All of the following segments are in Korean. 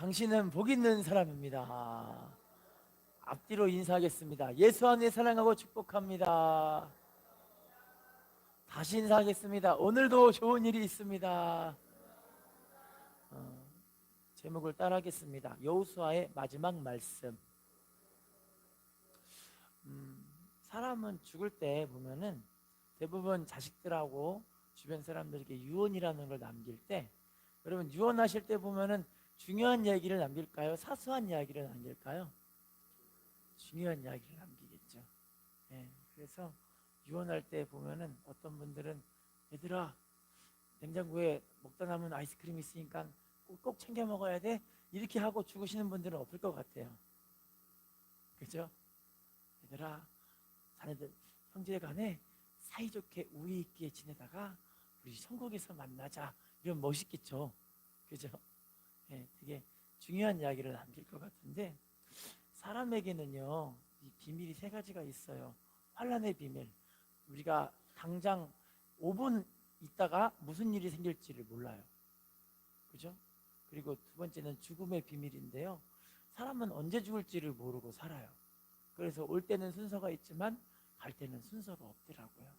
당신은 복 있는 사람입니다. 앞뒤로 인사하겠습니다. 예수 안에 사랑하고 축복합니다. 다시 인사하겠습니다. 오늘도 좋은 일이 있습니다. 제목을 따라하겠습니다. 여호수아의 마지막 말씀. 사람은 죽을 때 보면은 대부분 자식들하고 주변 사람들에게 유언이라는 걸 남길 때, 여러분 유언하실 때 보면은 중요한 이야기를 남길까요? 사소한 이야기를 남길까요? 중요한 이야기를 남기겠죠. 그래서 유언할 때 보면은 어떤 분들은 얘들아, 냉장고에 먹다 남은 아이스크림 있으니까 꼭 챙겨 먹어야 돼, 이렇게 하고 죽으시는 분들은 없을 것 같아요. 그죠? 얘들아, 자네들 형제 간에 사이좋게 우애 있게 지내다가 우리 천국에서 만나자, 이러면 멋있겠죠. 그죠? 되게 중요한 이야기를 남길 것 같은데, 사람에게는요 이 비밀이 세 가지가 있어요. 환란의 비밀, 우리가 당장 5분 있다가 무슨 일이 생길지를 몰라요. 그죠? 그리고 두 번째는 죽음의 비밀인데요, 사람은 언제 죽을지를 모르고 살아요. 그래서 올 때는 순서가 있지만 갈 때는 순서가 없더라고요.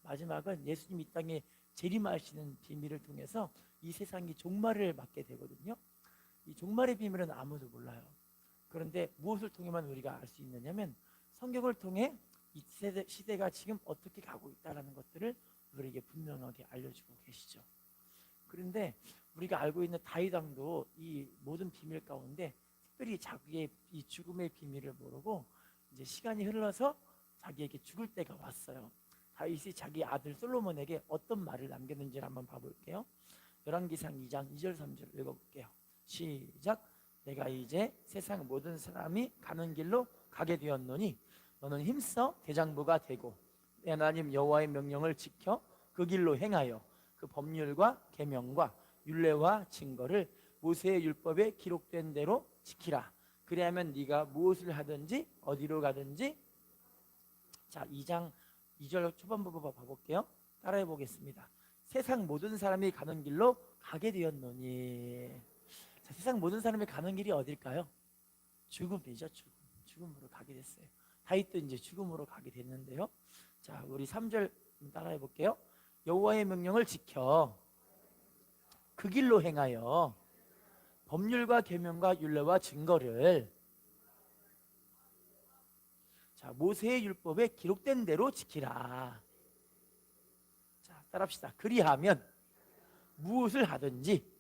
마지막은 예수님 이 땅에 재림하시는 비밀을 통해서 이 세상이 종말을 맞게 되거든요. 이 종말의 비밀은 아무도 몰라요. 그런데 무엇을 통해만 우리가 알 수 있느냐면, 성경을 통해 이 시대가 지금 어떻게 가고 있다는 것들을 우리에게 분명하게 알려주고 계시죠. 그런데 우리가 알고 있는 다윗 왕도 이 모든 비밀 가운데 특별히 자기의 이 죽음의 비밀을 모르고 이제 시간이 흘러서 자기에게 죽을 때가 왔어요. 다윗이 자기 아들 솔로몬에게 어떤 말을 남겼는지 한번 봐볼게요. 열왕기상 2장 2절 3절 읽어볼게요. 시작. 내가 이제 세상 모든 사람이 가는 길로 가게 되었노니 너는 힘써 대장부가 되고 내 하나님 여호와의 명령을 지켜 그 길로 행하여 그 법률과 계명과 율례와 증거를 모세의 율법에 기록된 대로 지키라. 그리하면 네가 무엇을 하든지 어디로 가든지. 자, 2장 2절 초반부터 봐볼게요. 따라해 보겠습니다. 세상 모든 사람이 가는 길로 가게 되었노니. 자, 세상 모든 사람이 가는 길이 어딜까요? 죽음이죠. 죽음으로 가게 됐어요. 다윗도 이제 죽음으로 가게 됐는데요. 자, 우리 3절 따라해 볼게요. 여호와의 명령을 지켜 그 길로 행하여 법률과 계명과 율례와 증거를, 자, 모세의 율법에 기록된 대로 지키라. 자, 따라합시다. 그리하면 무엇을 하든지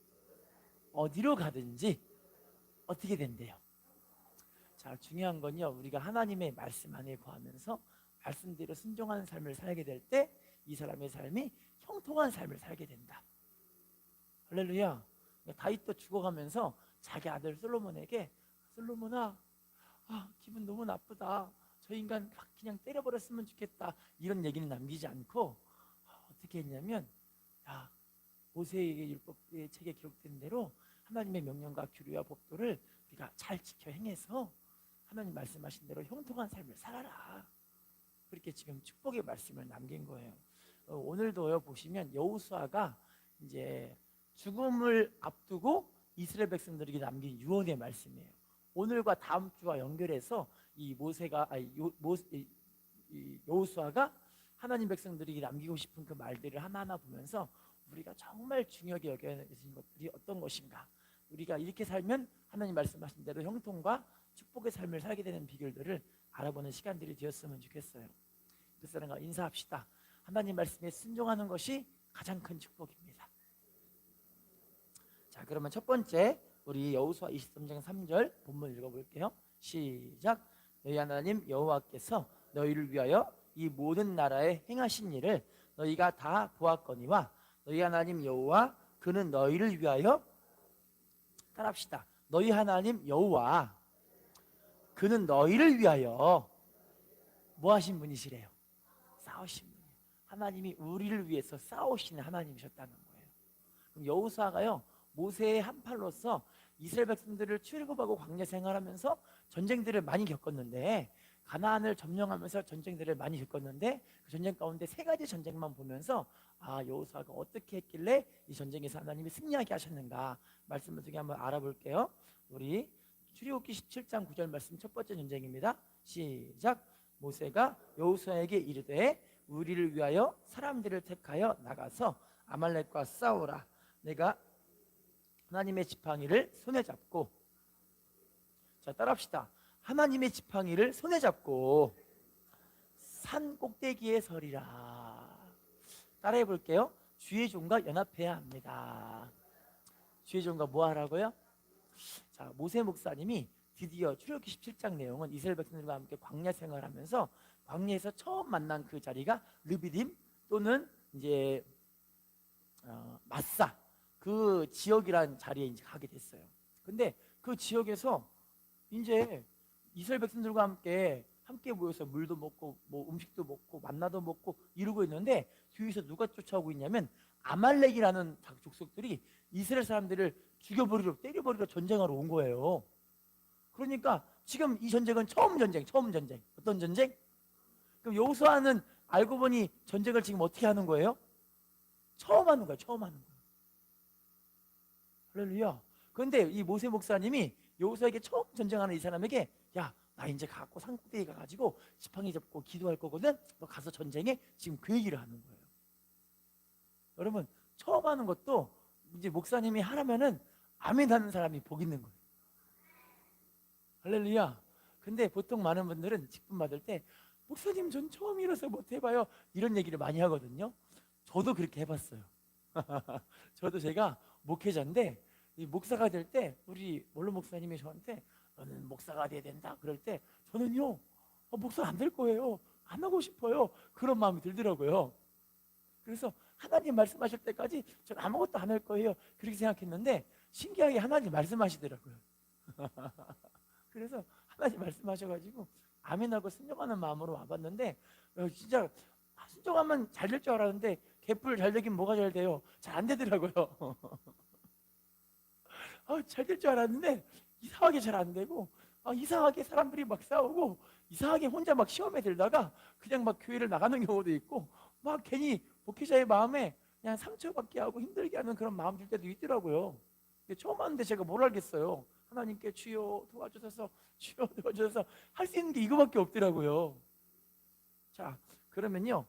어디로 가든지 어떻게 된대요? 자, 중요한 건요, 우리가 하나님의 말씀 안에 거하면서 말씀대로 순종하는 삶을 살게 될 때 이 사람의 삶이 형통한 삶을 살게 된다. 할렐루야. 다윗도 죽어가면서 자기 아들 솔로몬에게, 솔로몬아, 기분 너무 나쁘다, 저 인간 확 그냥 때려버렸으면 좋겠다, 이런 얘기는 남기지 않고 어떻게 했냐면, 야, 모세의 율법의 책에 기록된 대로 하나님의 명령과 규례와 법도를 우리가 잘 지켜 행해서 하나님 말씀하신 대로 형통한 삶을 살아라. 그렇게 지금 축복의 말씀을 남긴 거예요. 오늘도요 보시면 여호수아가 이제 죽음을 앞두고 이스라엘 백성들에게 남긴 유언의 말씀이에요. 오늘과 다음 주와 연결해서 이 여호수아가 하나님 백성들에게 남기고 싶은 그 말들을 하나하나 보면서 우리가 정말 중요하게 여겨야 되는 것들이 어떤 것인가, 우리가 이렇게 살면 하나님 말씀하신 대로 형통과 축복의 삶을 살게 되는 비결들을 알아보는 시간들이 되었으면 좋겠어요. 그 사람과 인사합시다. 하나님 말씀에 순종하는 것이 가장 큰 축복입니다. 자, 그러면 첫 번째 우리 여호수아 23장 3절 본문 읽어볼게요. 시작. 너희 하나님 여호와께서 너희를 위하여 이 모든 나라에 행하신 일을 너희가 다 보았거니와 너희 하나님 여호와 그는 너희를 위하여, 따라합시다. 너희 하나님 여호와 그는 너희를 위하여 뭐 하신 분이시래요? 싸우신 분이에요. 하나님이 우리를 위해서 싸우시는 하나님이셨다는 거예요. 그럼 여호수아가요 모세의 한 팔로서 이스라엘 백성들을 출애굽하고 광야 생활하면서 전쟁들을 많이 겪었는데, 가나안을 점령하면서 전쟁들을 많이 겪었는데, 그 전쟁 가운데 세 가지 전쟁만 보면서 여호수아가 어떻게 했길래 이 전쟁에서 하나님이 승리하게 하셨는가, 말씀을 어떻게 한번 알아볼게요. 우리 출애굽기 17장 9절 말씀 첫 번째 전쟁입니다. 시작. 모세가 여호수아에게 이르되 우리를 위하여 사람들을 택하여 나가서 아말렉과 싸우라. 내가 하나님의 지팡이를 손에 잡고, 자 따라합시다. 하나님의 지팡이를 손에 잡고 산 꼭대기에 서리라. 따라해 볼게요. 주의 종과 연합해야 합니다. 주의 종과 뭐 하라고요? 자, 모세 목사님이 드디어 출애굽기 17장 내용은 이스라엘 백성들과 함께 광야 생활하면서 광야에서 처음 만난 그 자리가 르비딤 또는 이제 마사, 그 지역이란 자리에 이제 가게 됐어요. 근데 그 지역에서 이제 이스라엘 백성들과 함께 모여서 물도 먹고 뭐 음식도 먹고 만나도 먹고 이러고 있는데 뒤에서 누가 쫓아오고 있냐면 아말렉이라는 족속들이 이스라엘 사람들을 죽여버리려 때려버리려 전쟁하러 온 거예요. 그러니까 지금 이 전쟁은 처음 전쟁. 어떤 전쟁? 그럼 여호수아는 알고 보니 전쟁을 지금 어떻게 하는 거예요? 처음 하는 거예요. 할렐루야. 그런데 이 모세 목사님이 여호수아에게 처음 전쟁하는 이 사람에게, 야, 나 이제 가고 산꼭대기 가가지고 지팡이 잡고 기도할 거거든. 너 가서 전쟁해. 지금 그 얘기를 하는 거예요. 여러분, 처음 하는 것도 이제 목사님이 하라면은 아멘 하는 사람이 복 있는 거예요. 할렐루야. 근데 보통 많은 분들은 직분 받을 때 목사님 전 처음이라서 못 해봐요 이런 얘기를 많이 하거든요. 저도 그렇게 해봤어요. 저도 제가 목회자인데 이 목사가 될 때 우리 원로 목사님이 저한테 너는 목사가 돼야 된다 그럴 때 저는요 목사 안 될 거예요. 안 하고 싶어요. 그런 마음이 들더라고요. 그래서 하나님 말씀하실 때까지 전 아무것도 안 할 거예요 그렇게 생각했는데 신기하게 하나님 말씀하시더라고요. 그래서 하나님 말씀하셔가지고 아멘하고 순종하는 마음으로 와봤는데 진짜 순종하면 잘 될 줄 알았는데 개뿔 잘 되긴 뭐가 잘 돼요? 잘 안 되더라고요. 잘 될 줄 알았는데 이상하게 잘 안 되고 이상하게 사람들이 막 싸우고 이상하게 혼자 막 시험에 들다가 그냥 막 교회를 나가는 경우도 있고 막 괜히 목회자의 마음에 그냥 상처받게 하고 힘들게 하는 그런 마음 들 때도 있더라고요. 처음 하는데 제가 뭘 알겠어요. 하나님께 주여 도와주셔서 주여 도와주셔서 할 수 있는 게 이거밖에 없더라고요. 자, 그러면요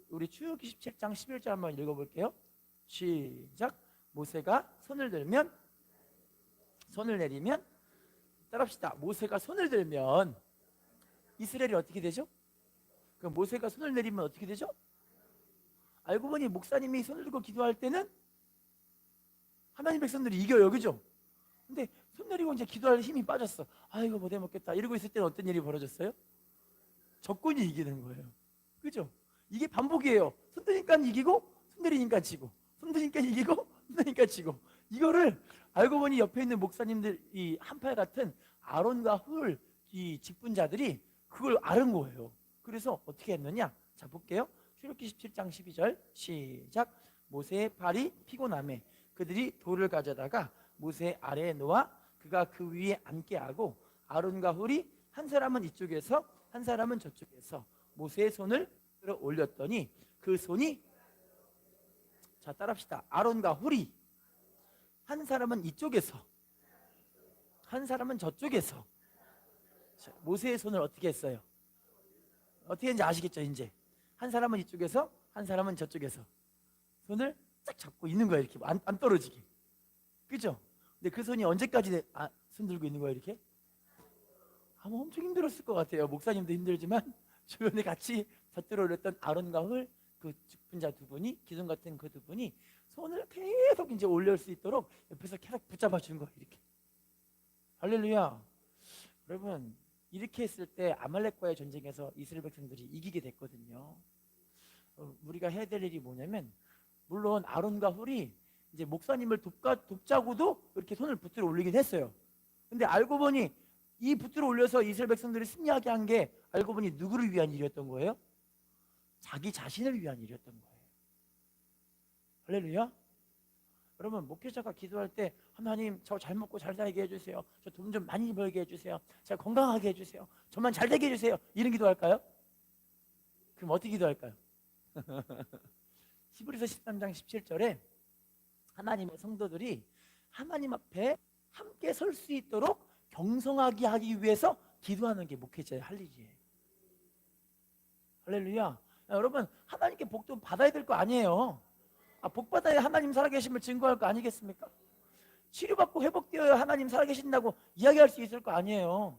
우리 출애굽기 17장 11절 한번 읽어볼게요. 시작. 모세가 손을 내리면 따라합시다. 모세가 손을 들면 이스라엘이 어떻게 되죠? 그럼 모세가 손을 내리면 어떻게 되죠? 알고 보니 목사님이 손을 들고 기도할 때는 하나님 백성들이 이겨요. 그죠? 근데 손 내리고 이제 기도할 힘이 빠졌어. 이거 못 해먹겠다 이러고 있을 때는 어떤 일이 벌어졌어요? 적군이 이기는 거예요. 그죠? 이게 반복이에요. 손 드니까 이기고 손 내리니까 지고 손 드니까 이기고 손 내리니까 지고. 이거를 알고 보니 옆에 있는 목사님들 이 한팔 같은 아론과 훌 이 직분자들이 그걸 아는 거예요. 그래서 어떻게 했느냐? 자 볼게요. 출애굽기 17장 12절 시작. 모세의 팔이 피곤함에 그들이 돌을 가져다가 모세 아래에 놓아 그가 그 위에 앉게 하고 아론과 훌이 한 사람은 이쪽에서 한 사람은 저쪽에서 모세의 손을 들어 올렸더니 그 손이, 자 따라합시다. 아론과 훌이 한 사람은 이쪽에서 한 사람은 저쪽에서. 자, 모세의 손을 어떻게 했어요? 어떻게 했는지 아시겠죠? 이제 한 사람은 이쪽에서 한 사람은 저쪽에서 손을 딱 잡고 있는 거예요. 이렇게 안 떨어지게. 그죠? 근데 그 손이 언제까지 손 들고 있는 거예요? 이렇게? 아마 엄청 힘들었을 것 같아요. 목사님도 힘들지만 주변에 같이 곁들여 올렸던 아론과 훌 그 직분자 두 분이, 기둥 같은 그 두 분이 손을 계속 이제 올릴 수 있도록 옆에서 계속 붙잡아 준 거예요. 이렇게. 할렐루야. 여러분, 이렇게 했을 때 아말렉과의 전쟁에서 이스라엘 백성들이 이기게 됐거든요. 우리가 해야 될 일이 뭐냐면, 물론 아론과 훌이 이제 목사님을 돕자고도 이렇게 손을 붙들어 올리긴 했어요. 근데 알고 보니 이 붙들어 올려서 이스라엘 백성들이 승리하게 한 게 알고 보니 누구를 위한 일이었던 거예요? 자기 자신을 위한 일이었던 거예요. 할렐루야. 여러분, 목회자가 기도할 때 하나님 저 잘 먹고 잘 살게 해주세요. 저 돈 좀 많이 벌게 해주세요. 제가 건강하게 해주세요. 저만 잘 되게 해주세요. 이런 기도할까요? 그럼 어떻게 기도할까요? 히브리서 13장 17절에 하나님의 성도들이 하나님 앞에 함께 설 수 있도록 경성하게 하기 위해서 기도하는 게 목회자의 할 일이에요. 할렐루야. 여러분, 하나님께 복도 받아야 될 거 아니에요. 복 받아야 하나님 살아계심을 증거할 거 아니겠습니까? 치료받고 회복되어야 하나님 살아계신다고 이야기할 수 있을 거 아니에요.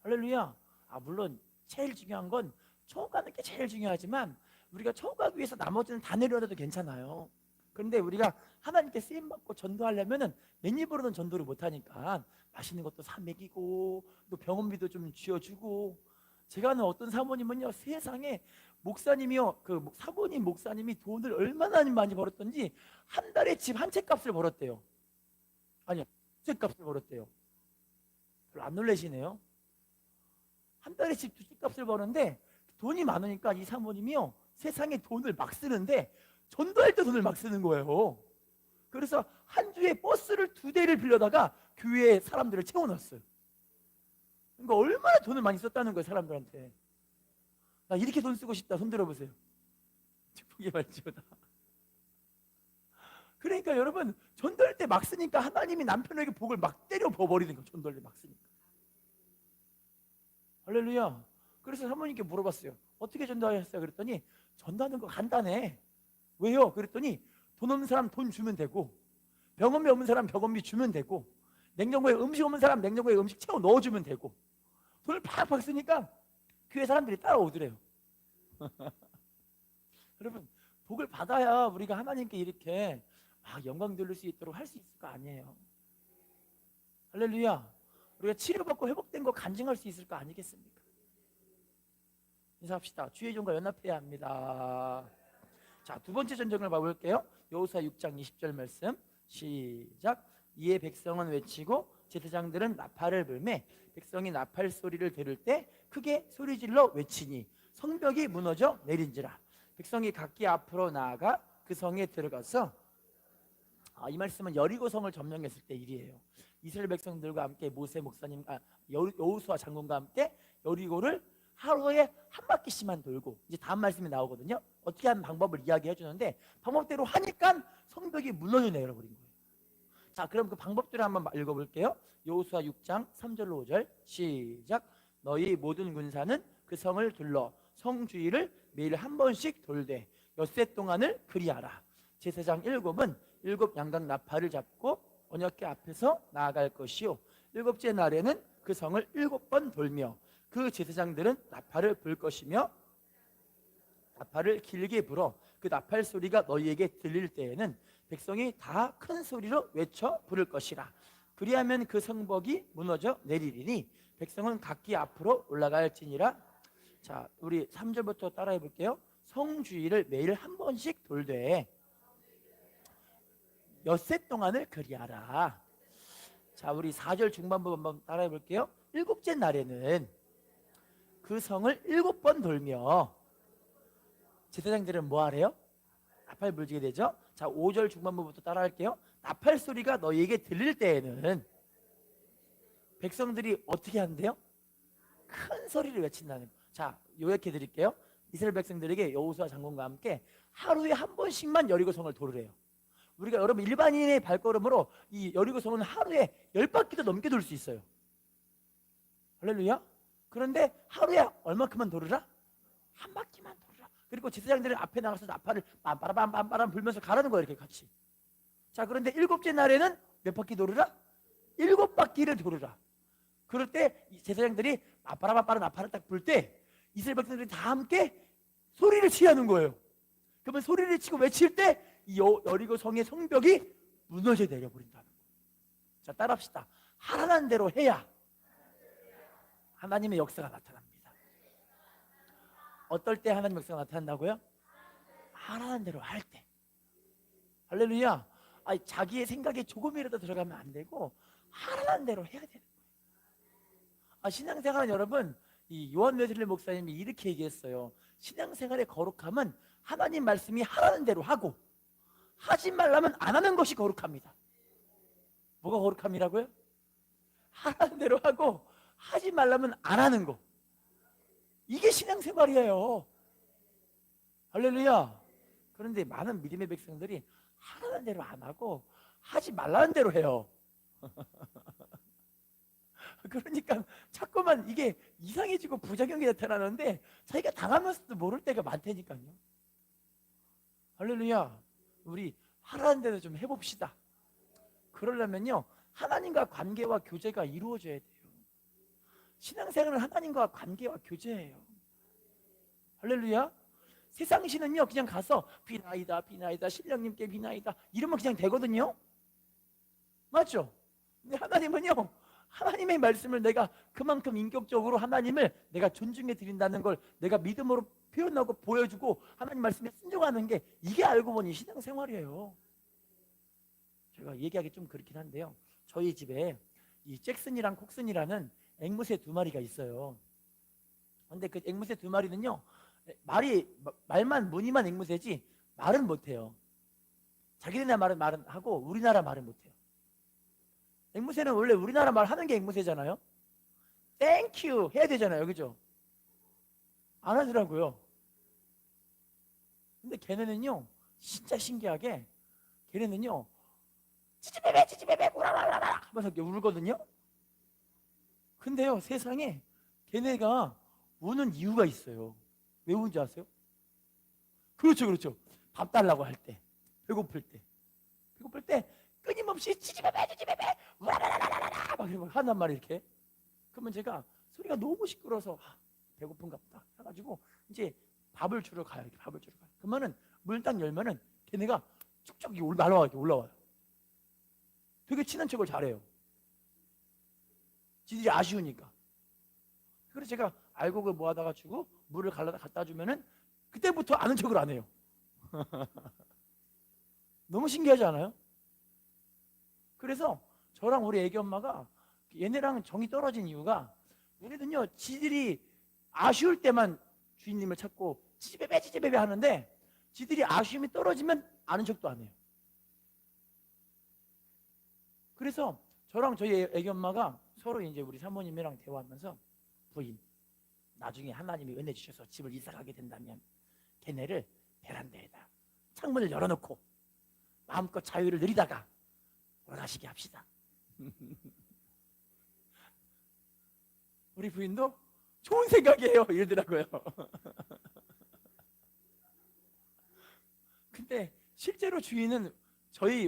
할렐루야. 물론 제일 중요한 건 처음 가는 게 제일 중요하지만 우리가 처음 가기 위해서 나머지는 다 내려놔도 괜찮아요. 그런데 우리가 하나님께 쓰임받고 전도하려면은 맨입으로는 전도를 못하니까 맛있는 것도 사 먹이고 또 병원비도 좀 쥐어주고. 제가 아는 어떤 사모님은요, 세상에 목사님이요, 사모님 목사님이 돈을 얼마나 많이 벌었던지 한 달에 집 한 채 값을 벌었대요. 아니요, 두 채 값을 벌었대요. 별로 안 놀라시네요. 한 달에 집 두 채 값을 버는데 돈이 많으니까 이 사모님이요, 세상에 돈을 막 쓰는데 전도할 때 돈을 막 쓰는 거예요. 그래서 한 주에 버스를 2대를 빌려다가 교회에 사람들을 채워놨어요. 그러니까 얼마나 돈을 많이 썼다는 거예요, 사람들한테. 나 이렇게 돈 쓰고 싶다. 손 들어보세요. 축복의 말지어다. 그러니까 여러분, 전도할 때 막 쓰니까 하나님이 남편에게 복을 막 때려 버리는 거예요. 전도할 때 막 쓰니까. 할렐루야. 그래서 사모님께 물어봤어요. 어떻게 전도하셨어요? 그랬더니 전도하는 거 간단해. 왜요? 그랬더니 돈 없는 사람 돈 주면 되고, 병원비 없는 사람 병원비 주면 되고, 냉장고에 음식 없는 사람 냉장고에 음식 채워 넣어주면 되고, 돈을 팍팍 쓰니까 교회 사람들이 따라오더래요. 여러분, 복을 받아야 우리가 하나님께 이렇게 영광 돌릴 수 있도록 할 수 있을 거 아니에요. 할렐루야. 우리가 치료받고 회복된 거 간증할 수 있을 거 아니겠습니까? 인사합시다. 주의 종과 연합해야 합니다. 자, 두 번째 전쟁을 봐볼게요. 여호수아 6장 20절 말씀 시작. 이에 백성은 외치고 제사장들은 나팔을 불매 백성이 나팔 소리를 들을 때 크게 소리질러 외치니 성벽이 무너져 내린지라. 백성이 각기 앞으로 나아가 그 성에 들어가서, 이 말씀은 여리고 성을 점령했을 때 일이에요. 이스라엘 백성들과 함께 모세 목사님, 여호수아 장군과 함께 여리고를 하루에 한 바퀴씩만 돌고, 이제 다음 말씀이 나오거든요. 어떻게 하는 방법을 이야기해 주는데 방법대로 하니까 성벽이 무너져 내려버린 거예요. 자, 그럼 그 방법대로 한번 읽어볼게요. 여호수아 6장 3절로 5절 시작. 너희 모든 군사는 그 성을 둘러 성 주위를 매일 한 번씩 돌되 엿새 동안을 그리하라. 제사장 7은 7 양각 나팔을 잡고 언약궤 앞에서 나아갈 것이요 7째 날에는 그 성을 7번 돌며 그 제사장들은 나팔을 불 것이며 나팔을 길게 불어 그 나팔 소리가 너희에게 들릴 때에는 백성이 다 큰 소리로 외쳐 부를 것이라. 그리하면 그 성벽이 무너져 내리리니 백성은 각기 앞으로 올라갈지니라. 자, 우리 3절부터 따라해 볼게요. 성 주위를 매일 한 번씩 돌되 엿새 동안을 그리하라. 자, 우리 4절 중반부 한번 따라해 볼게요. 7째 날에는 그 성을 7번 돌며 제사장들은 뭐 하래요? 나팔 불지게 되죠. 자, 5절 중반부부터 따라할게요. 나팔 소리가 너희에게 들릴 때에는 백성들이 어떻게 한대요? 큰 소리를 외친다는 거. 자, 요약해 드릴게요. 이스라엘 백성들에게 여호수아 장군과 함께 하루에 한 번씩만 여리고 성을 돌으래요. 우리가 여러분 일반인의 발걸음으로 이 여리고 성은 하루에 10바퀴도 넘게 돌 수 있어요. 할렐루야. 그런데 하루에 얼마큼만 돌으라? 한 바퀴만 돌으라. 그리고 제사장들은 앞에 나가서 나팔을 빰빠라빰빰빠람 불면서 가라는 거예요. 이렇게 같이. 자, 그런데 7째 날에는 몇 바퀴 돌으라? 7바퀴를 돌으라. 그럴 때 제사장들이 빠빠라빰빠라 나팔을 딱 불 때 이스라엘 백성들이 다 함께 소리를 치하는 거예요. 그러면 소리를 치고 외칠 때 이 여리고 성의 성벽이 무너져 내려버린다는 거예요. 자, 따라합시다. 하라는 대로 해야 하나님의 역사가 나타납니다. 어떨 때 하나님의 역사가 나타난다고요? 하라는 대로 할 때. 할렐루야. 자기의 생각에 조금이라도 들어가면 안 되고 하라는 대로 해야 되는 거예요. 신앙생활은 여러분, 이 요한 웨슬리 목사님이 이렇게 얘기했어요. 신앙생활의 거룩함은 하나님 말씀이 하라는 대로 하고 하지 말라면 안 하는 것이 거룩합니다. 뭐가 거룩함이라고요? 하라는 대로 하고 하지 말라면 안 하는 거. 이게 신앙생활이에요. 할렐루야. 그런데 많은 믿음의 백성들이 하라는 대로 안 하고 하지 말라는 대로 해요. 그러니까 자꾸만 이게 이상해지고 부작용이 나타나는데 자기가 당하면서도 모를 때가 많다니까요. 할렐루야. 우리 하라는 대로 좀 해봅시다. 그러려면요, 하나님과 관계와 교제가 이루어져야 돼요. 신앙생활은 하나님과 관계와 교제예요. 할렐루야. 세상 신은요, 그냥 가서 비나이다 비나이다 신령님께 비나이다 이러면 그냥 되거든요. 맞죠? 근데 하나님은요, 하나님의 말씀을 내가 그만큼 인격적으로 하나님을 내가 존중해 드린다는 걸 내가 믿음으로 표현하고 보여주고 하나님 말씀에 순종하는 게, 이게 알고 보니 신앙생활이에요. 제가 얘기하기 좀 그렇긴 한데요, 저희 집에 이 잭슨이랑 콕슨이라는 앵무새 두 마리가 있어요. 근데 그 앵무새 두 마리는요, 말만 무늬만 앵무새지 말은 못해요. 자기네나 말은 하고 우리나라 말은 못해요. 앵무새는 원래 우리나라 말 하는 게 앵무새잖아요. 땡큐 해야 되잖아요, 그죠? 안 하더라고요. 근데 걔네는요, 진짜 신기하게 걔네는요, 찌찌베베 찌찌베베 우라라라라 하면서 이렇게 울거든요. 근데요, 세상에 걔네가 우는 이유가 있어요. 왜 우는지 아세요? 그렇죠, 그렇죠. 밥 달라고 할 때, 배고플 때 끊임없이 찌찌베베 찌찌베베 우라라라라라 막 이러고 한단 말이에요, 이렇게. 그러면 제가 소리가 너무 시끄러워서 배고픈가 보다 해가지고 이제 밥을 주러 가요. 이렇게 밥을 주러 가요. 그러면은 문 딱 열면은 걔네가 쭉쭉 올라와요. 되게 친한 척을 잘해요. 지들이 아쉬우니까. 그래서 제가 알고 그 뭐 하다가 주고 물을 갖다 주면은 그때부터 아는 척을 안 해요. 너무 신기하지 않아요? 그래서 저랑 우리 애기 엄마가 얘네랑 정이 떨어진 이유가, 얘네는요, 지들이 아쉬울 때만 주인님을 찾고 찌찌베베 하는데 지들이 아쉬움이 떨어지면 아는 척도 안 해요. 그래서 저랑 저희 애기 엄마가 서로 이제 우리 사모님이랑 대화하면서, 부인, 나중에 하나님이 은혜 주셔서 집을 이사 가게 된다면 걔네를 베란다에다 창문을 열어놓고 마음껏 자유를 누리다가 돌아가시게 합시다. 우리 부인도 좋은 생각이에요 이러더라고요. 근데 실제로 주인은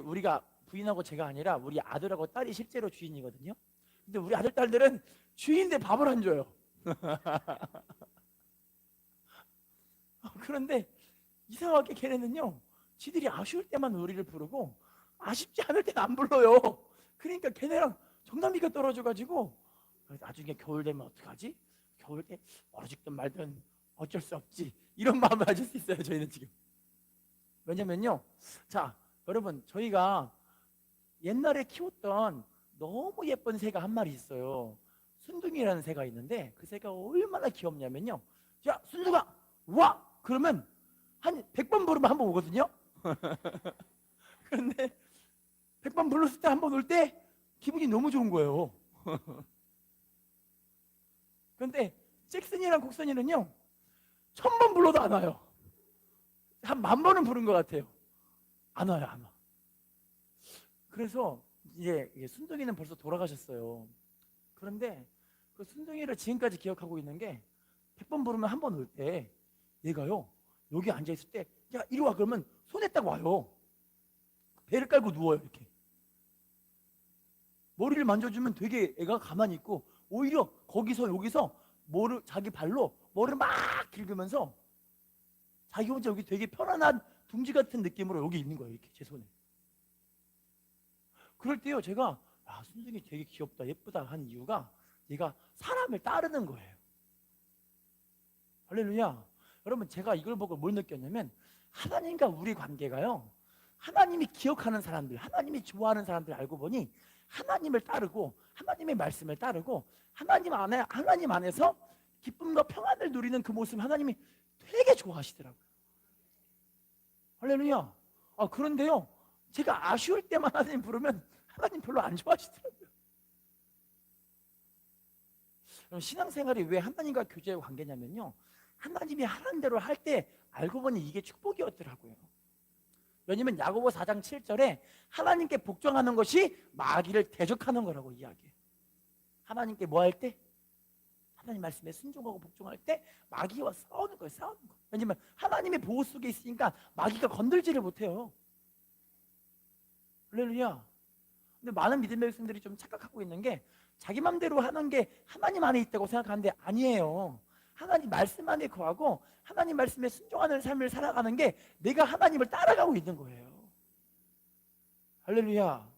우리가 부인하고 제가 아니라 우리 아들하고 딸이 실제로 주인이거든요. 근데 우리 아들 딸들은 주인인데 밥을 안 줘요. 그런데 이상하게 걔네는요, 지들이 아쉬울 때만 우리를 부르고 아쉽지 않을 때는 안 불러요. 그러니까 걔네랑 정남이가 떨어져가지고 나중에 겨울 되면 어떡하지? 겨울 때 얼어죽든 말든 어쩔 수 없지, 이런 마음을 가질 수 있어요, 저희는 지금. 왜냐면요, 자 여러분, 저희가 옛날에 키웠던 너무 예쁜 새가 한 마리 있어요. 순둥이라는 새가 있는데 그 새가 얼마나 귀엽냐면요, 자 순둥아 와! 그러면 한 100번 부르면 한 번 오거든요. 그런데 100번 불렀을 때 한 번 올 때 기분이 너무 좋은 거예요. 그런데 잭슨이랑 곡선이는요, 1000번 불러도 안 와요. 한 10,000번은 부른 것 같아요. 안 와요, 안 와. 그래서 이제 순둥이는 벌써 돌아가셨어요. 그런데 그 순둥이를 지금까지 기억하고 있는 게, 100번 부르면 한 번 올 때 얘가요, 여기 앉아있을 때 야 이리 와 그러면 손에 딱 와요. 배를 깔고 누워요. 이렇게 머리를 만져주면 되게 애가 가만히 있고, 오히려 거기서 여기서 자기 발로 머리를 막 긁으면서 자기 혼자 여기 되게 편안한 둥지 같은 느낌으로 여기 있는 거예요, 이렇게 제 손에. 그럴 때요, 제가 순둥이 되게 귀엽다 예쁘다 한 이유가 얘가 사람을 따르는 거예요. 할렐루야. 여러분, 제가 이걸 보고 뭘 느꼈냐면, 하나님과 우리 관계가요, 하나님이 기억하는 사람들, 하나님이 좋아하는 사람들 알고 보니 하나님을 따르고 하나님의 말씀을 따르고 하나님 안에서 기쁨과 평안을 누리는 그 모습 하나님이 되게 좋아하시더라고요. 할렐루야. 그런데요, 제가 아쉬울 때만 하나님 부르면 하나님 별로 안 좋아하시더라고요. 신앙생활이 왜 하나님과 교제의 관계냐면요, 하나님이 하라는 대로 할 때 알고 보니 이게 축복이었더라고요. 왜냐면 야고보 4장 7절에 하나님께 복종하는 것이 마귀를 대적하는 거라고 이야기해요. 하나님께 뭐 할 때? 하나님 말씀에 순종하고 복종할 때 마귀와 싸우는 거예요. 싸우는 거. 왜냐면 하나님의 보호 속에 있으니까 마귀가 건들지를 못해요. 할렐루야. 근데 많은 믿음의 백성들이 좀 착각하고 있는 게 자기 맘대로 하는 게 하나님 안에 있다고 생각하는데 아니에요. 하나님 말씀 안에 거하고 하나님 말씀에 순종하는 삶을 살아가는 게 내가 하나님을 따라가고 있는 거예요. 할렐루야.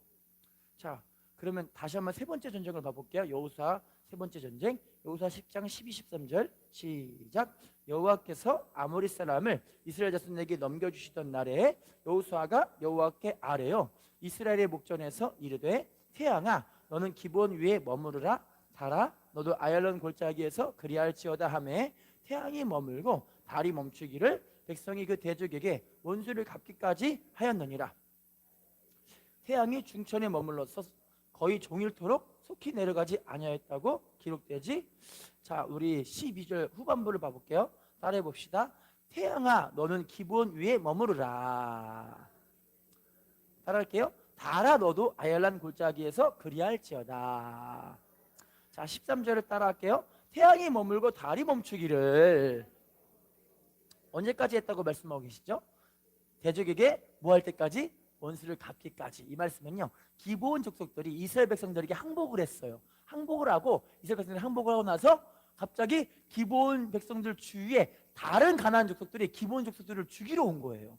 자, 그러면 다시 한번 세 번째 전쟁을 봐볼게요. 여호수아 세 번째 전쟁, 여호수아 10장 12, 13절 시작. 여호와께서 아모리 사람을 이스라엘 자손에게 넘겨주시던 날에 여호수아가 여호와께 아뢰어 이스라엘의 목전에서 이르되 태양아 너는 기브온 위에 머무르라. 달아 너도 아얄론 골짜기에서 그리할지어다 하매 태양이 머물고 달이 멈추기를 백성이 그 대적에게 원수를 갚기까지 하였느니라. 태양이 중천에 머물러서 거의 종일토록 속히 내려가지 아니하였다고 기록되지. 자, 우리 12절 후반부를 봐볼게요. 따라해 봅시다. 태양아 너는 기브온 위에 머무르라. 따라할게요. 달아 너도 아얄란 골짜기에서 그리할지어다. 자, 13절을 따라할게요. 태양이 머물고 달이 멈추기를 언제까지 했다고 말씀하고 계시죠? 대적에게 뭐 할 때까지? 원수를 갚기까지. 이 말씀은요, 기브온 족속들이 이스라엘 백성들에게 항복을 했어요. 항복을 하고 이스라엘 백성들이 항복을 하고 나서 갑자기 기브온 백성들 주위에 다른 가나안 족속들이 기브온 족속들을 죽이러 온 거예요.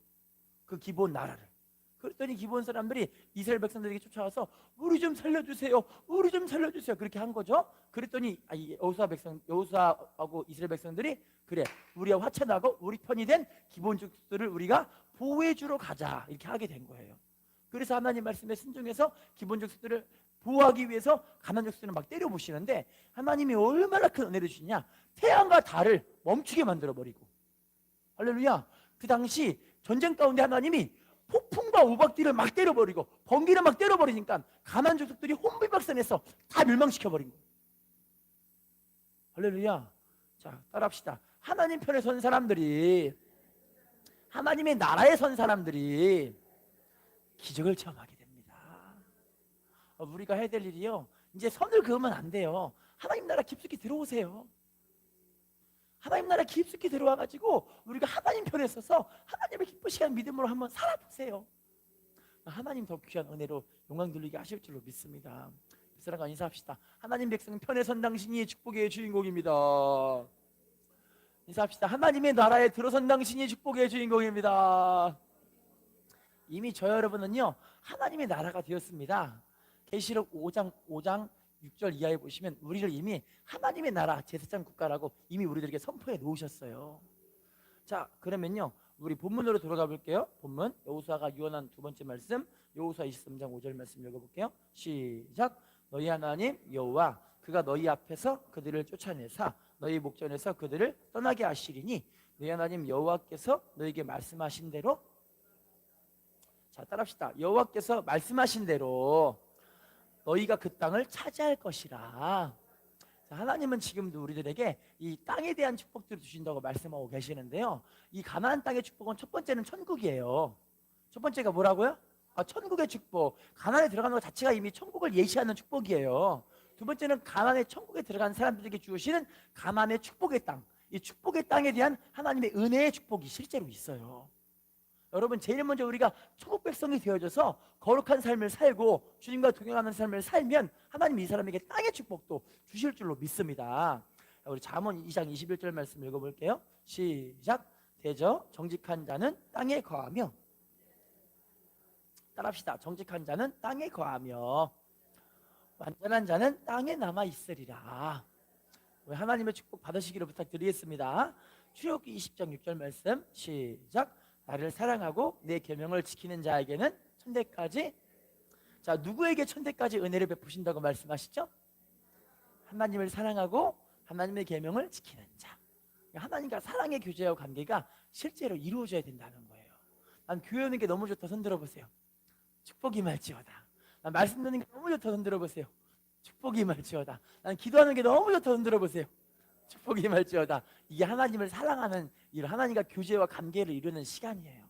그 기브온 나라를. 그랬더니 기브온 사람들이 이스라엘 백성들에게 쫓아와서 우리 좀 살려주세요, 우리 좀 살려주세요, 그렇게 한 거죠. 그랬더니 여호수아하고 이스라엘 백성들이 그래, 우리와 화친하고 우리 편이 된 기브온 족속들을 우리가 보호해주러 가자, 이렇게 하게 된 거예요. 그래서 하나님 말씀에 순종해서 기브온 족속들을 보호하기 위해서 가나안 족속들을 막 때려부시는데 하나님이 얼마나 큰 은혜를 주시냐. 태양과 달을 멈추게 만들어버리고. 할렐루야. 그 당시 전쟁 가운데 하나님이 폭풍과 우박들을 막 때려버리고 번개를 막 때려버리니까 가나안 족속들이 혼비박산해서 다 멸망시켜버린 거예요. 할렐루야. 자, 따라합시다. 하나님 편에 선 사람들이, 하나님의 나라에 선 사람들이 기적을 체험하게 됩니다. 우리가 해야 될 일이요, 이제 선을 그으면 안 돼요. 하나님 나라 깊숙이 들어오세요. 하나님 나라 깊숙이 들어와가지고 우리가 하나님 편에 서서 하나님의 기쁘시한 믿음으로 한번 살아보세요. 하나님 더 귀한 은혜로 영광 돌리게 하실 줄로 믿습니다. 사랑과 인사합시다. 하나님 백성 편에 선 당신이 축복의 주인공입니다. 인사합시다. 하나님의 나라에 들어선 당신이 축복의 주인공입니다. 이미 저 여러분은요 하나님의 나라가 되었습니다. 계시록 5장 6절 이하에 보시면 우리를 이미 하나님의 나라 제사장 국가라고 이미 우리들에게 선포해 놓으셨어요. 자, 그러면요 우리 본문으로 돌아가 볼게요. 본문 여호수아가 유언한 두 번째 말씀, 여호수아 23장 5절 말씀 읽어볼게요. 시작. 너희 하나님 여호와 그가 너희 앞에서 그들을 쫓아내사 너희 목전에서 그들을 떠나게 하시리니 너희 하나님 여호와께서 너희에게 말씀하신 대로. 자, 따라합시다. 여호와께서 말씀하신 대로 너희가 그 땅을 차지할 것이라. 자, 하나님은 지금도 우리들에게 이 땅에 대한 축복들을 주신다고 말씀하고 계시는데요, 이 가나안 땅의 축복은 첫 번째는 천국이에요. 첫 번째가 뭐라고요? 천국의 축복. 가나안에 들어가는 것 자체가 이미 천국을 예시하는 축복이에요. 두 번째는 가나안의 천국에 들어간 사람들에게 주시는 가나안의 축복의 땅. 이 축복의 땅에 대한 하나님의 은혜의 축복이 실제로 있어요. 여러분, 제일 먼저 우리가 천국 백성이 되어져서 거룩한 삶을 살고 주님과 동행하는 삶을 살면 하나님이 이 사람에게 땅의 축복도 주실 줄로 믿습니다. 우리 잠언 2장 21절 말씀 읽어볼게요. 시작. 대저 정직한 자는 땅에 거하며. 따라합시다. 정직한 자는 땅에 거하며 완전한 자는 땅에 남아 있으리라. 하나님의 축복 받으시기를 부탁드리겠습니다. 출애굽기 20장 6절 말씀 시작. 나를 사랑하고 내 계명을 지키는 자에게는 천대까지. 자, 누구에게 천대까지 은혜를 베푸신다고 말씀하시죠? 하나님을 사랑하고 하나님의 계명을 지키는 자. 하나님과 사랑의 교제와 관계가 실제로 이루어져야 된다는 거예요. 난 교회 오는 게 너무 좋다, 손 들어보세요. 축복이 말지어다. 난 말씀 듣는 게 너무 좋다, 손 들어보세요. 축복이 말지어다. 난 기도하는 게 너무 좋다, 손 들어보세요. 축복이 말지어다. 이게 하나님을 사랑하는 일, 하나님과 교제와 관계를 이루는 시간이에요.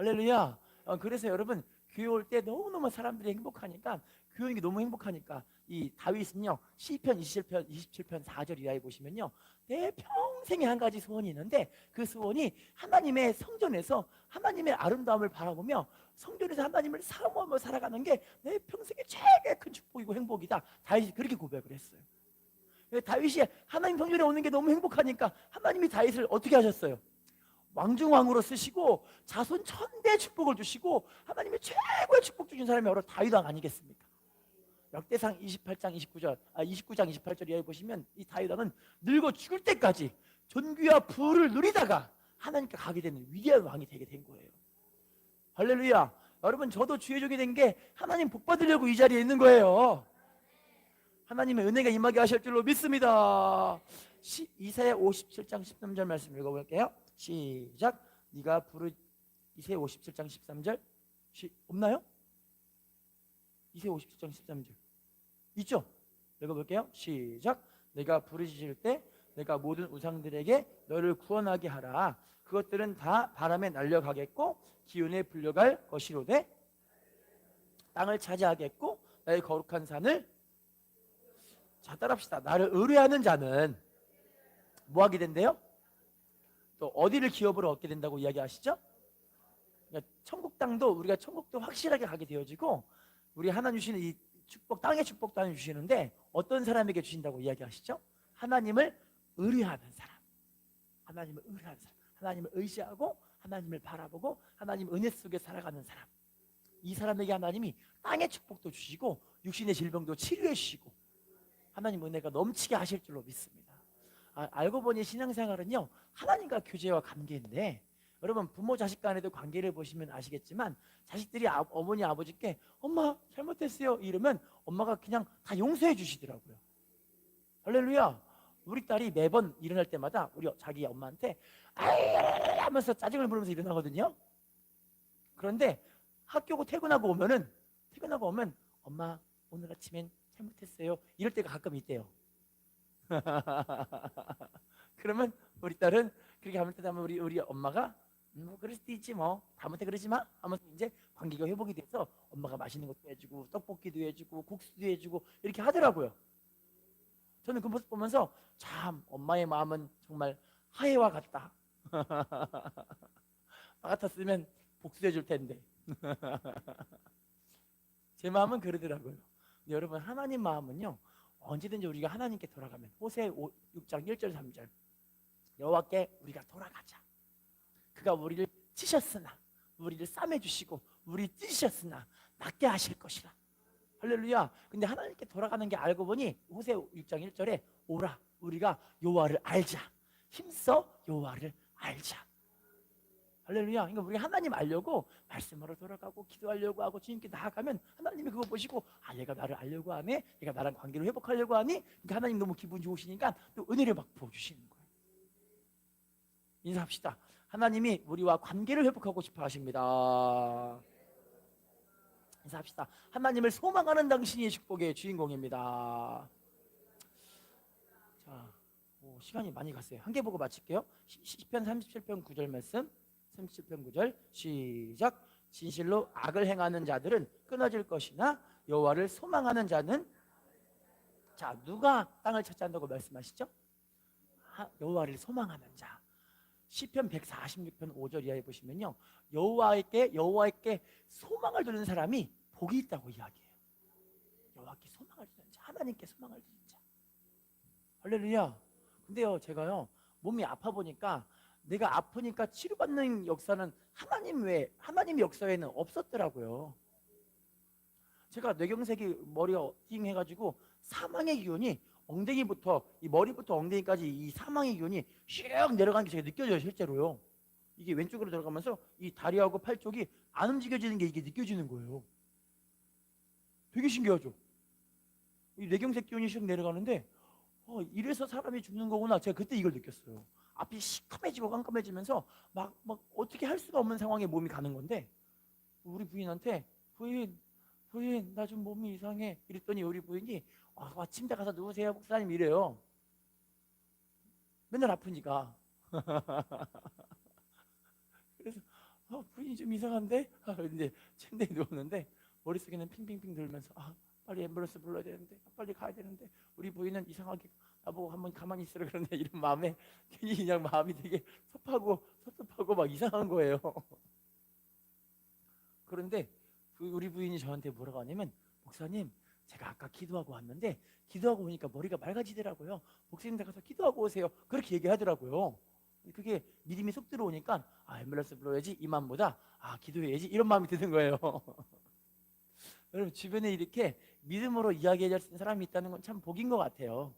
할렐루야. 그래서 여러분 교회 올 때 너무너무 사람들이 행복하니까, 교회 오는 게 너무 행복하니까, 이 다윗은요 시편 27편 4절 이하에 보시면요, 내 평생에 한 가지 소원이 있는데 그 소원이 하나님의 성전에서 하나님의 아름다움을 바라보며 성전에서 하나님을 사모하며 살아가는 게 내 평생에 최고의 큰 축복이고 행복이다. 다윗이 그렇게 고백을 했어요. 다윗이 하나님 성전에 오는 게 너무 행복하니까 하나님이 다윗을 어떻게 하셨어요? 왕중왕으로 쓰시고 자손 천대 축복을 주시고 하나님의 최고의 축복 주신 사람이 바로 다윗 왕 아니겠습니까? 역대상 28장 29장 28절 이하에 보시면 이 다윗 왕은 늙어 죽을 때까지 존귀와 부를 누리다가 하나님께 가게 되는 위대한 왕이 되게 된 거예요. 할렐루야. 여러분 저도 주의 종이 된 게 하나님 복 받으려고 이 자리에 있는 거예요. 하나님의 은혜가 임하게 하실 줄로 믿습니다. 이사야 57장 13절 말씀 읽어볼게요. 시작. 네가 이사야 57장 13절 없나요? 이사야 57장 13절 있죠? 읽어볼게요. 시작. 내가 부르짖을 때 내가 모든 우상들에게 너를 구원하게 하라. 그것들은 다 바람에 날려가겠고 기운에 불려갈 것이로되 땅을 차지하겠고 나의 거룩한 산을, 자 따라합시다. 나를 의뢰하는 자는 뭐 하게 된대요? 또 어디를 기업으로 얻게 된다고 이야기하시죠? 그러니까 천국 땅도, 우리가 천국도 확실하게 가게 되어지고, 우리 하나님 주시는 이 축복, 땅의 축복도 하나님 주시는데 어떤 사람에게 주신다고 이야기하시죠? 하나님을 의뢰하는 사람, 하나님을 의뢰하는 사람, 하나님을 의지하고 하나님을 바라보고 하나님 은혜 속에 살아가는 사람, 이 사람에게 하나님이 땅의 축복도 주시고 육신의 질병도 치료해 주시고 하나님 은혜가 넘치게 하실 줄로 믿습니다. 알고 보니 신앙생활은요 하나님과 교제와 관계인데, 여러분 부모 자식 간에도 관계를 보시면 아시겠지만 자식들이 어머니 아버지께 엄마 잘못했어요 이러면 엄마가 그냥 다 용서해 주시더라고요. 할렐루야. 우리 딸이 매번 일어날 때마다 우리 자기 엄마한테 아이 하면서 짜증을 부르면서 일어나거든요. 그런데 학교고 퇴근하고 오면 엄마 오늘 아침엔 잘못했어요 이럴 때가 가끔 있대요. 그러면 우리 딸은 그렇게 잘못하면 우리 엄마가 뭐 그럴 수도 있지 뭐 다음부터 그러지 마 하면서 이제 관계가 회복이 돼서 엄마가 맛있는 것도 해주고 떡볶이도 해주고 국수도 해주고 이렇게 하더라고요. 저는 그 모습 보면서 참 엄마의 마음은 정말 하해와 같다. 나 같았으면 복수해 줄 텐데. 제 마음은 그러더라고요. 근데 여러분 하나님 마음은요 언제든지 우리가 하나님께 돌아가면, 호세 6장 1절 3절 여호와께 우리가 돌아가자. 그가 우리를 치셨으나 우리를 싸매주시고 우리 찢으셨으나 낫게 하실 것이라. 할렐루야. 근데 하나님께 돌아가는 게 알고 보니 호세 6장 1절에 오라 우리가 여호와를 알자, 힘써 여호와를 알자. 할렐루야. 그러니까 우리 하나님 알려고 말씀으로 돌아가고 기도하려고 하고 주님께 나아가면 하나님이 그거 보시고 얘가 나를 알려고 하네, 얘가 나랑 관계를 회복하려고 하니, 그러니까 하나님 너무 기분 좋으시니까 또 은혜를 막 부어주시는 거예요. 인사합시다. 하나님이 우리와 관계를 회복하고 싶어 하십니다. 인사합시다. 하나님을 소망하는 당신이 축복의 주인공입니다. 자, 시간이 많이 갔어요. 한 개 보고 마칠게요. 시편 37편 9절 말씀, 37편 9절 시작. 진실로 악을 행하는 자들은 끊어질 것이나 여호와를 소망하는 자는, 자 누가 땅을 차지한다고 말씀하시죠? 여호와를 소망하는 자. 시편 146편 5절 이하에 보시면요 여호와께 소망을 두는 사람이 복이 있다고 이야기해요. 여호와께 소망을 두는 자, 하나님께 소망을 두는 자. 할렐루야. 근데요 제가요 몸이 아파 보니까, 내가 아프니까 치료받는 역사는 하나님 역사에는 없었더라고요. 제가 뇌경색이 머리가 띵해가지고 사망의 기운이 엉덩이부터, 이 머리부터 엉덩이까지 이 사망의 기운이 슉 내려가는 게 제가 느껴져요. 실제로요. 이게 왼쪽으로 들어가면서 이 다리하고 팔 쪽이 안 움직여지는 게 이게 느껴지는 거예요. 되게 신기하죠. 이 뇌경색 기운이 슉 내려가는데 이래서 사람이 죽는 거구나. 제가 그때 이걸 느꼈어요. 앞이 시커매지고 깜깜해지면서 막 어떻게 할 수가 없는 상황에 몸이 가는 건데, 우리 부인한테 부인 나 좀 몸이 이상해 이랬더니 우리 부인이 침대 가서 누우세요 목사님 이래요. 맨날 아프니까. 그래서 부인이 좀 이상한데? 근데 침대에 누웠는데 머릿속에는 핑핑핑 돌면서 빨리 앰뷸런스 불러야 되는데, 빨리 가야 되는데, 우리 부인은 이상하게 나보고 한번 가만히 있으라 그러네, 이런 마음에 괜히 그냥 마음이 되게 섭하고 섭섭하고 막 이상한 거예요. 그런데 우리 부인이 저한테 뭐라고 하냐면, 목사님, 제가 아까 기도하고 왔는데 기도하고 오니까 머리가 맑아지더라고요. 목사님 댁 가서 기도하고 오세요. 그렇게 얘기하더라고요. 그게 믿음이 쏙 들어오니까 앰뷸런스 불러야지, 이 마음보다 기도해야지, 이런 마음이 드는 거예요. 여러분, 주변에 이렇게 믿음으로 이야기할 수 있는 사람이 있다는 건 참 복인 것 같아요.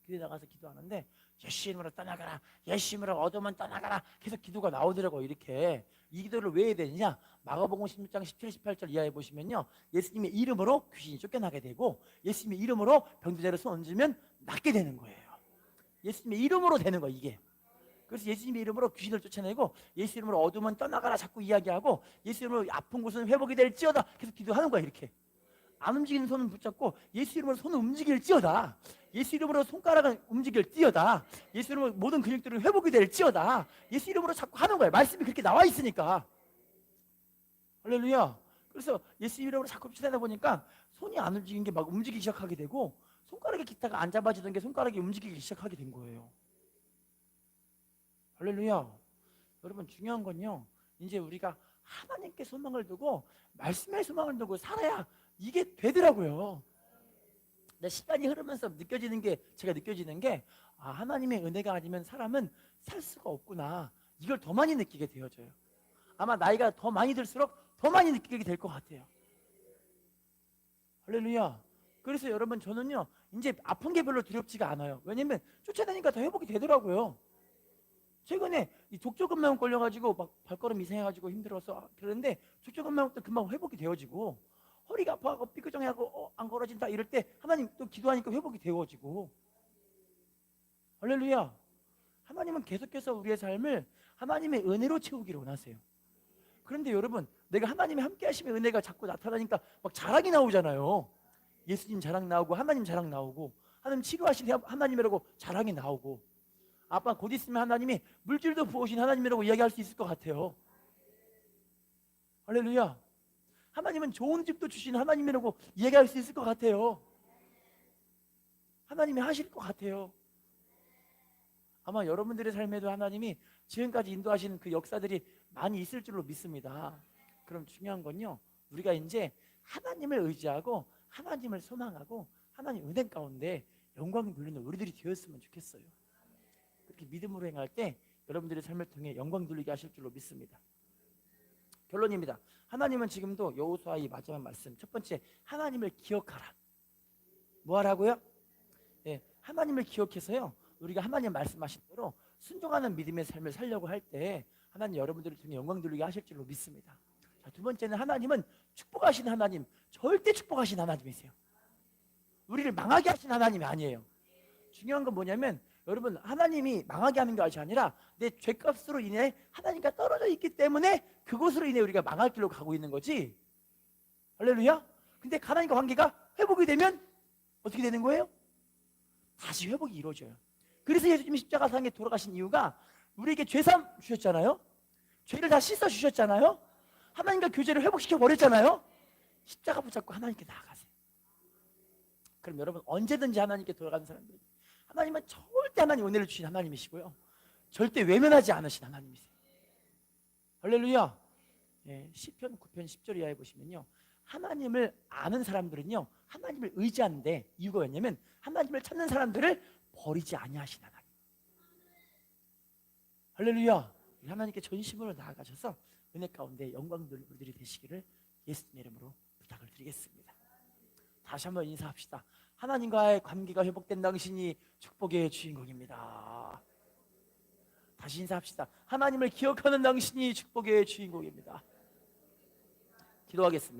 교회 나가서 기도하는데 예수님으로 떠나가라, 예수님으로 얻으면 떠나가라, 계속 기도가 나오더라고. 이렇게 이 기도를 왜 해야 되느냐, 마가복음 16장 17, 18절 이하에 보시면요, 예수님의 이름으로 귀신이 쫓겨나게 되고, 예수님의 이름으로 병든 손 얹으면 낫게 되는 거예요. 예수님의 이름으로 되는 거예요, 이게. 그래서 예수님의 이름으로 귀신을 쫓아내고, 예수 이름으로 어두면 떠나가라 자꾸 이야기하고, 예수 이름으로 아픈 곳은 회복이 될지어다 계속 기도하는 거야. 이렇게 안 움직이는 손은 붙잡고 예수 이름으로 손을 움직일지어다, 예수 이름으로 손가락은 움직일지어다, 예수 이름으로 모든 근육들은 회복이 될지어다, 예수 이름으로 자꾸 하는 거야. 말씀이 그렇게 나와 있으니까. 할렐루야. 그래서 예수 이름으로 자꾸 쫓아내다 보니까 손이 안 움직이는 게 막 움직이기 시작하게 되고, 손가락에 기타가 안 잡아지던 게 손가락이 움직이기 시작하게 된 거예요. 할렐루야. 여러분, 중요한 건요, 이제 우리가 하나님께 소망을 두고 말씀에 소망을 두고 살아야 이게 되더라고요. 근데 시간이 흐르면서 제가 느껴지는 게 하나님의 은혜가 아니면 사람은 살 수가 없구나, 이걸 더 많이 느끼게 되어져요. 아마 나이가 더 많이 들수록 더 많이 느끼게 될 것 같아요. 할렐루야. 그래서 여러분, 저는요 이제 아픈 게 별로 두렵지가 않아요. 왜냐면 쫓아다니니까 다 회복이 되더라고요. 최근에 이 족저근막염 걸려가지고 막 발걸음 이상해가지고 힘들어서 그러는데, 족저근막염도 금방 회복이 되어지고, 허리가 아파하고 삐끗정하고 안 걸어진다 이럴 때 하나님 또 기도하니까 회복이 되어지고. 할렐루야. 하나님은 계속해서 우리의 삶을 하나님의 은혜로 채우기를 원하세요. 그런데 여러분, 내가 하나님이 함께 하시면 은혜가 자꾸 나타나니까 막 자랑이 나오잖아요. 예수님 자랑 나오고, 하나님 자랑 나오고, 하나님 치료하신 하나님이라고 자랑이 나오고, 아빠 곧 있으면 하나님이 물질도 부으신 하나님이라고 이야기할 수 있을 것 같아요. 할렐루야. 하나님은 좋은 집도 주신 하나님이라고 이야기할 수 있을 것 같아요. 하나님이 하실 것 같아요. 아마 여러분들의 삶에도 하나님이 지금까지 인도하신 그 역사들이 많이 있을 줄로 믿습니다. 그럼 중요한 건요, 우리가 이제 하나님을 의지하고 하나님을 소망하고 하나님 은혜 가운데 영광 돌리는 우리들이 되었으면 좋겠어요. 그렇게 믿음으로 행할 때 여러분들의 삶을 통해 영광 돌리게 하실 줄로 믿습니다. 결론입니다. 하나님은 지금도 여호수아의 마지막 말씀, 첫 번째, 하나님을 기억하라. 뭐 하라고요? 하나님을 기억해서요, 우리가 하나님 말씀하신 대로 순종하는 믿음의 삶을 살려고 할 때 하나님 여러분들을 통해 영광 돌리게 하실 줄로 믿습니다. 자, 두 번째는 하나님은 축복하신 하나님, 절대 축복하신 하나님이세요. 우리를 망하게 하신 하나님이 아니에요. 중요한 건 뭐냐면, 여러분, 하나님이 망하게 하는 것이 아니라 내 죄값으로 인해 하나님과 떨어져 있기 때문에 그것으로 인해 우리가 망할 길로 가고 있는 거지. 할렐루야. 근데 하나님과 관계가 회복이 되면 어떻게 되는 거예요? 다시 회복이 이루어져요. 그래서 예수님이 십자가상에 돌아가신 이유가 우리에게 죄삼 주셨잖아요. 죄를 다 씻어 주셨잖아요. 하나님과 교제를 회복시켜 버렸잖아요. 십자가 붙잡고 하나님께 나아가세요. 그럼 여러분, 언제든지 하나님께 돌아가는 사람들, 하나님은 절대 하나님 은혜를 주신 하나님이시고요, 절대 외면하지 않으신 하나님이세요. 할렐루야. 시편 9편 10절 이하에 보시면요, 하나님을 아는 사람들은요 하나님을 의지하는데, 이유가 뭐냐면 하나님을 찾는 사람들을 버리지 아니하신 하나님. 할렐루야. 하나님께 전심으로 나아가셔서 은혜 가운데 영광 돌리들이 되시기를 예수님의 이름으로 부탁을 드리겠습니다. 다시 한번 인사합시다. 하나님과의 관계가 회복된 당신이 축복의 주인공입니다. 다시 인사합시다. 하나님을 기억하는 당신이 축복의 주인공입니다. 기도하겠습니다.